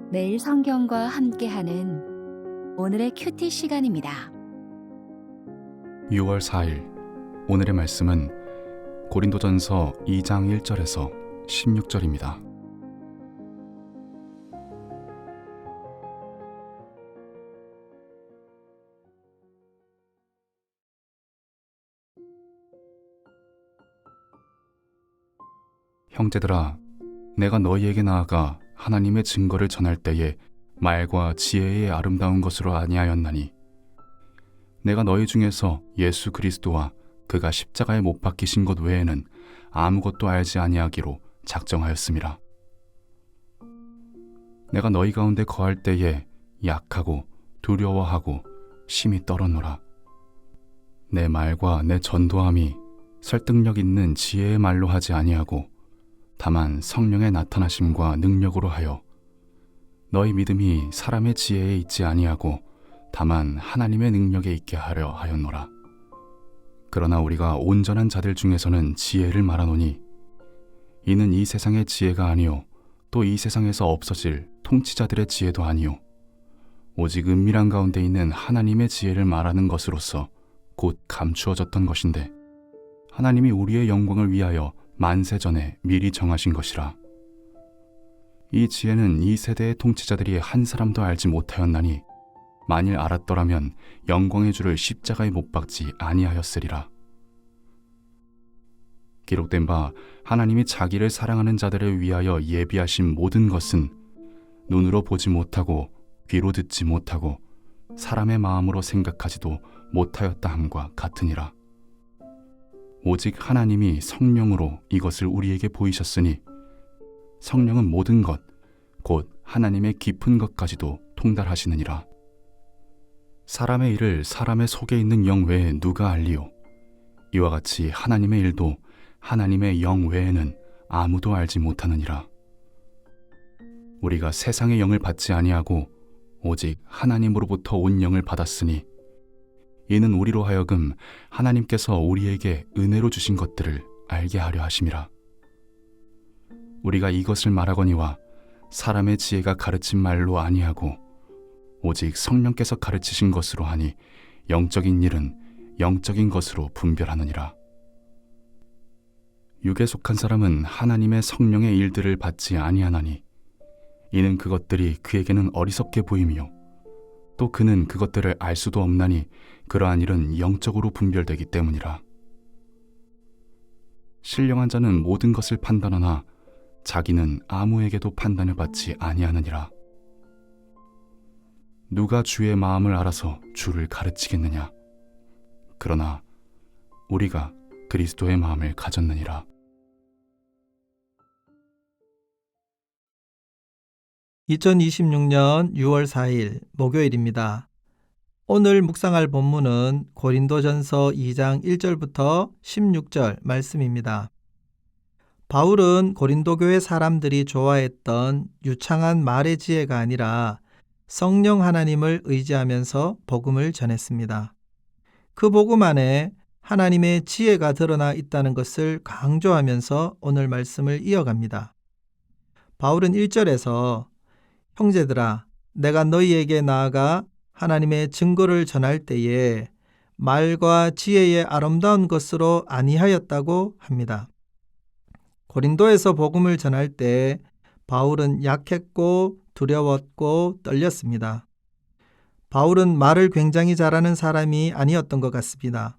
매일 성경과 함께하는 오늘의 큐티 시간입니다. 6월 4일 오늘의 말씀은 고린도전서 2장 1절에서 16절입니다. 형제들아, 내가 너희에게 나아가 하나님의 증거를 전할 때에 말과 지혜의 아름다운 것으로 아니하였나니 내가 너희 중에서 예수 그리스도와 그가 십자가에 못 박히신 것 외에는 아무것도 알지 아니하기로 작정하였음이라. 내가 너희 가운데 거할 때에 약하고 두려워하고 심히 떨었노라. 내 말과 내 전도함이 설득력 있는 지혜의 말로 하지 아니하고 다만 성령의 나타나심과 능력으로 하여 너희 믿음이 사람의 지혜에 있지 아니하고 다만 하나님의 능력에 있게 하려 하였노라. 그러나 우리가 온전한 자들 중에서는 지혜를 말하노니 이는 이 세상의 지혜가 아니요 또 이 세상에서 없어질 통치자들의 지혜도 아니요 오직 은밀한 가운데 있는 하나님의 지혜를 말하는 것으로서 곧 감추어졌던 것인데 하나님이 우리의 영광을 위하여 만세 전에 미리 정하신 것이라. 이 지혜는 이 세대의 통치자들이 한 사람도 알지 못하였나니 만일 알았더라면 영광의 주를 십자가에 못 박지 아니하였으리라. 기록된 바 하나님이 자기를 사랑하는 자들을 위하여 예비하신 모든 것은 눈으로 보지 못하고 귀로 듣지 못하고 사람의 마음으로 생각하지도 못하였다 함과 같으니라. 오직 하나님이 성령으로 이것을 우리에게 보이셨으니 성령은 모든 것, 곧 하나님의 깊은 것까지도 통달하시느니라. 사람의 일을 사람의 속에 있는 영 외에 누가 알리요? 이와 같이 하나님의 일도 하나님의 영 외에는 아무도 알지 못하느니라. 우리가 세상의 영을 받지 아니하고 오직 하나님으로부터 온 영을 받았으니 이는 우리로 하여금 하나님께서 우리에게 은혜로 주신 것들을 알게 하려 하심이라. 우리가 이것을 말하거니와 사람의 지혜가 가르친 말로 아니하고 오직 성령께서 가르치신 것으로 하니 영적인 일은 영적인 것으로 분별하느니라. 육에 속한 사람은 하나님의 성령의 일들을 받지 아니하나니 이는 그것들이 그에게는 어리석게 보이며 또 그는 그것들을 알 수도 없나니 그러한 일은 영적으로 분별되기 때문이라. 신령한 자는 모든 것을 판단하나 자기는 아무에게도 판단을 받지 아니하느니라. 누가 주의 마음을 알아서 주를 가르치겠느냐? 그러나 우리가 그리스도의 마음을 가졌느니라. (2026년 6월 4일) 목요일입니다. 오늘 묵상할 본문은 고린도전서 2장 1절부터 16절 말씀입니다. 바울은 고린도 교회 사람들이 좋아했던 유창한 말의 지혜가 아니라 성령 하나님을 의지하면서 복음을 전했습니다. 그 복음 안에 하나님의 지혜가 드러나 있다는 것을 강조하면서 오늘 말씀을 이어갑니다. 바울은 1절에서 형제들아, 내가 너희에게 나아가 하나님의 증거를 전할 때에 말과 지혜의 아름다운 것으로 아니하였다고 합니다. 고린도에서 복음을 전할 때 바울은 약했고 두려웠고 떨렸습니다. 바울은 말을 굉장히 잘하는 사람이 아니었던 것 같습니다.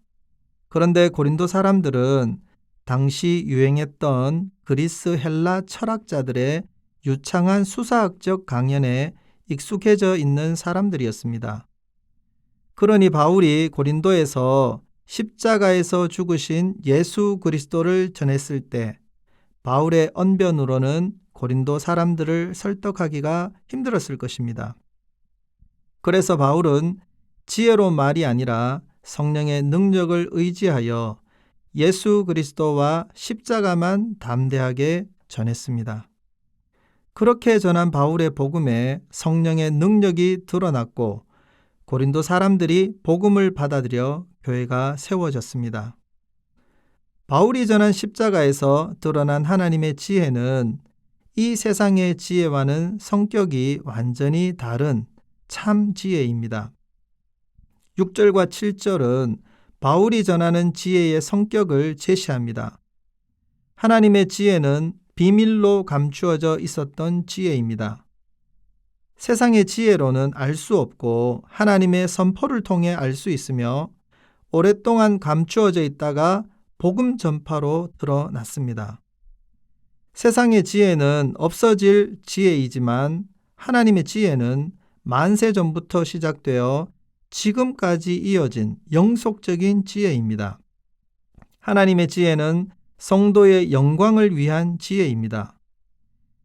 그런데 고린도 사람들은 당시 유행했던 그리스 헬라 철학자들의 유창한 수사학적 강연에 익숙해져 있는 사람들이었습니다. 그러니 바울이 고린도에서 십자가에서 죽으신 예수 그리스도를 전했을 때 바울의 언변으로는 고린도 사람들을 설득하기가 힘들었을 것입니다. 그래서 바울은 지혜로운 말이 아니라 성령의 능력을 의지하여 예수 그리스도와 십자가만 담대하게 전했습니다. 그렇게 전한 바울의 복음에 성령의 능력이 드러났고 고린도 사람들이 복음을 받아들여 교회가 세워졌습니다. 바울이 전한 십자가에서 드러난 하나님의 지혜는 이 세상의 지혜와는 성격이 완전히 다른 참 지혜입니다. 6절과 7절은 바울이 전하는 지혜의 성격을 제시합니다. 하나님의 지혜는 비밀로 감추어져 있었던 지혜입니다. 세상의 지혜로는 알 수 없고 하나님의 선포를 통해 알 수 있으며 오랫동안 감추어져 있다가 복음 전파로 드러났습니다. 세상의 지혜는 없어질 지혜이지만 하나님의 지혜는 만세 전부터 시작되어 지금까지 이어진 영속적인 지혜입니다. 하나님의 지혜는 성도의 영광을 위한 지혜입니다.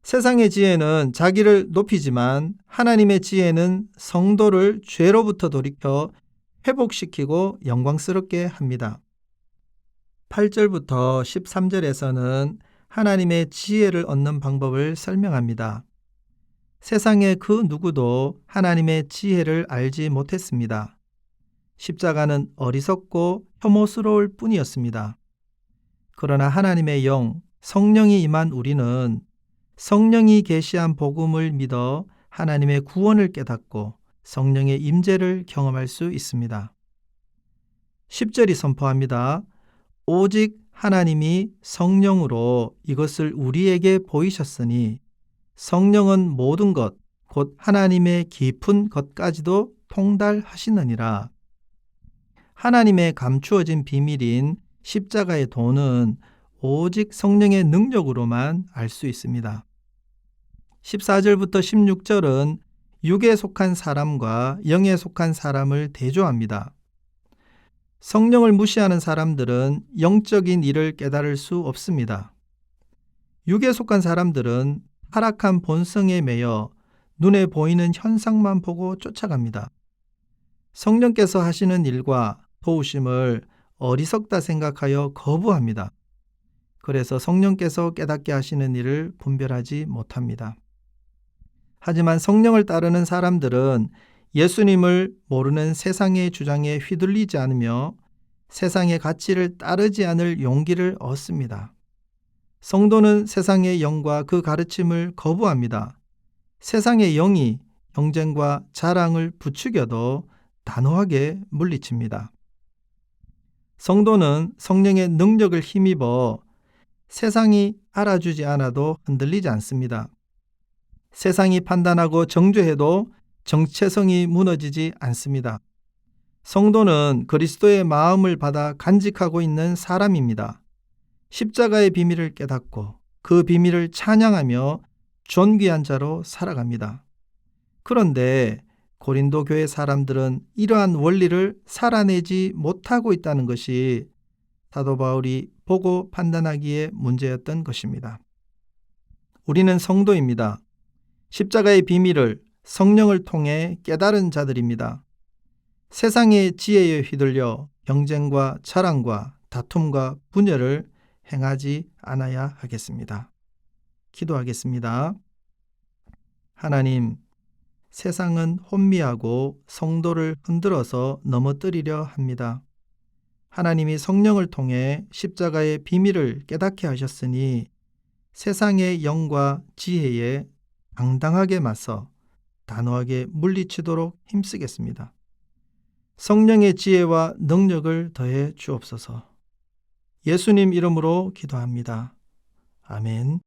세상의 지혜는 자기를 높이지만 하나님의 지혜는 성도를 죄로부터 돌이켜 회복시키고 영광스럽게 합니다. 8절부터 13절에서는 하나님의 지혜를 얻는 방법을 설명합니다. 세상의 그 누구도 하나님의 지혜를 알지 못했습니다. 십자가는 어리석고 혐오스러울 뿐이었습니다. 그러나 하나님의 영, 성령이 임한 우리는 성령이 계시한 복음을 믿어 하나님의 구원을 깨닫고 성령의 임재를 경험할 수 있습니다. 10절이 선포합니다. 오직 하나님이 성령으로 이것을 우리에게 보이셨으니 성령은 모든 것, 곧 하나님의 깊은 것까지도 통달하시느니라. 하나님의 감추어진 비밀인 십자가의 도는 오직 성령의 능력으로만 알 수 있습니다. 14절부터 16절은 육에 속한 사람과 영에 속한 사람을 대조합니다. 성령을 무시하는 사람들은 영적인 일을 깨달을 수 없습니다. 육에 속한 사람들은 타락한 본성에 매여 눈에 보이는 현상만 보고 쫓아갑니다. 성령께서 하시는 일과 도우심을 어리석다 생각하여 거부합니다. 그래서 성령께서 깨닫게 하시는 일을 분별하지 못합니다. 하지만 성령을 따르는 사람들은 예수님을 모르는 세상의 주장에 휘둘리지 않으며 세상의 가치를 따르지 않을 용기를 얻습니다. 성도는 세상의 영과 그 가르침을 거부합니다. 세상의 영이 경쟁과 자랑을 부추겨도 단호하게 물리칩니다. 성도는 성령의 능력을 힘입어 세상이 알아주지 않아도 흔들리지 않습니다. 세상이 판단하고 정죄해도 정체성이 무너지지 않습니다. 성도는 그리스도의 마음을 받아 간직하고 있는 사람입니다. 십자가의 비밀을 깨닫고 그 비밀을 찬양하며 존귀한 자로 살아갑니다. 그런데 고린도 교회 사람들은 이러한 원리를 살아내지 못하고 있다는 것이 사도 바울이 보고 판단하기에 문제였던 것입니다. 우리는 성도입니다. 십자가의 비밀을 성령을 통해 깨달은 자들입니다. 세상의 지혜에 휘둘려 경쟁과 자랑과 다툼과 분열을 행하지 않아야 하겠습니다. 기도하겠습니다. 하나님, 세상은 혼미하고 성도를 흔들어서 넘어뜨리려 합니다. 하나님이 성령을 통해 십자가의 비밀을 깨닫게 하셨으니 세상의 영과 지혜에 당당하게 맞서 단호하게 물리치도록 힘쓰겠습니다. 성령의 지혜와 능력을 더해 주옵소서. 예수님 이름으로 기도합니다. 아멘.